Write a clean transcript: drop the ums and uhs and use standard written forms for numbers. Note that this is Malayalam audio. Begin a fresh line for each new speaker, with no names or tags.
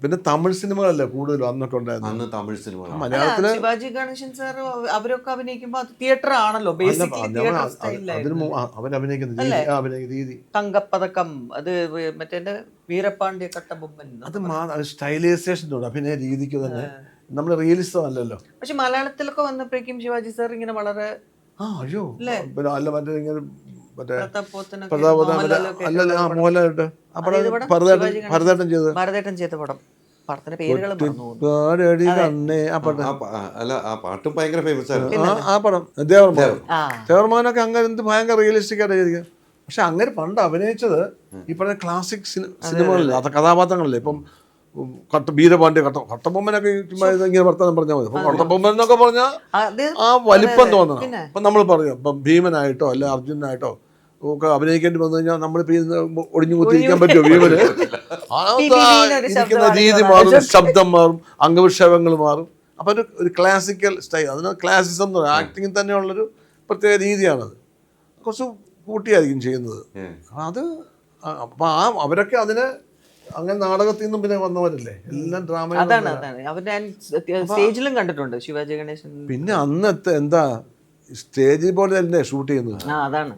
പിന്നെ തമിഴ് സിനിമകളല്ലേ കൂടുതലും അന്നൊക്കെ ഉണ്ടായിരുന്നു.
അന്ന് തമിഴ് സിനിമ
മലയാളത്തില്
ശിവാജി ഗണേശൻ സാർ അവരൊക്കെ അഭിനയിക്കുമ്പോ അത് തിയേറ്റർ ആണല്ലോ, ബേസിക്കലി തിയേറ്റർ സ്റ്റൈലായിരുന്നു.
അവൻ അഭിനയിക്കുന്ന രീതി
തങ്കപ്പതക്കം അത് മറ്റേ വീരപ്പാണ്ഡ്യ കട്ടബൊമ്മൻ,
അത് സ്റ്റൈലൈസേഷൻ അഭിനയ രീതിക്ക് തന്നെ നമ്മൾ റിയലിസം അല്ലല്ലോ.
പക്ഷെ മലയാളത്തിലൊക്കെ വന്നപ്പോഴേക്കും ശിവാജി സാർ ഇങ്ങനെ വളരെ
അയ്യോ പിന്നെ അല്ല മറ്റേ ഇങ്ങനെ മറ്റേ
പ്രതാപോത്തനൊക്കെ,
പ്രതാപ
മോഹൻലാലൊക്കെ
അല്ലല്ല മോഹൻലാലിട്ട് ഭരതേട്ടൻ ചെയ്ത്
ഭാരതേട്ടൻ ചെയ്ത പടം, പടത്തിന്റെ പേരുകൾ മറന്നു പോകുന്നു.
അല്ല ആ പാട്ടും ഭയങ്കര ഫേമസ് ആയിരുന്നു.
ആ പടം ദേവർമകനൊക്കെ അങ്ങനെ എന്ത് ഭയങ്കര റിയലിസ്റ്റിക് ആയിട്ട് ചെയ്തിരിക്കുക. പക്ഷെ അങ്ങനെ പണ്ട് അഭിനയിച്ചത് ഈ പറഞ്ഞ ക്ലാസിക് സിനിമകളിൽ അത് കഥാപാത്രങ്ങളില്ലേ. ഇപ്പം വീരപാണ്ഡ്യ കട്ടബൊമ്മനൊക്കെ ഇങ്ങനെ വർത്തമാനം പറഞ്ഞാൽ മതി. ഇപ്പം കട്ടബൊമ്മൻ എന്നൊക്കെ പറഞ്ഞാൽ ആ വലിപ്പം തോന്നണം. ഇപ്പം നമ്മൾ പറയാം ഇപ്പം ഭീമനായിട്ടോ അല്ല അർജുനായിട്ടോ ഒക്കെ അഭിനയിക്കേണ്ടി വന്നു കഴിഞ്ഞാൽ നമ്മളിപ്പോൾ ഒടിഞ്ഞു കുത്തിരിക്കാൻ പറ്റുമോ ഭീമന്? ഇരിക്കുന്ന രീതി മാറും, ശബ്ദം മാറും, അംഗവിക്ഷേപങ്ങൾ മാറും. അപ്പം ഒരു ക്ലാസിക്കൽ സ്റ്റൈൽ, അതിന് ക്ലാസിസം എന്ന് പറയുന്നത് ആക്ടിങ്ങിൽ തന്നെയുള്ളൊരു പ്രത്യേക രീതിയാണത്. കുറച്ച് കൂട്ടിയായിരിക്കും ചെയ്യുന്നത് അത്. അപ്പം അവരൊക്കെ അതിന് അങ്ങനെ നാടകത്തിൽ നിന്നും പിന്നെ വന്നവരല്ലേ, എല്ലാം ഡ്രാമ.
അതാണ് അവരുടെ സ്റ്റേജിലും കണ്ടിട്ടുണ്ട് ശിവാജി ഗണേശൻ.
പിന്നെ അന്നത്തെ എന്താ സ്റ്റേജിൽ പോലെ തന്നെ ഷൂട്ട് ചെയ്യുന്നത്.
അതാണ്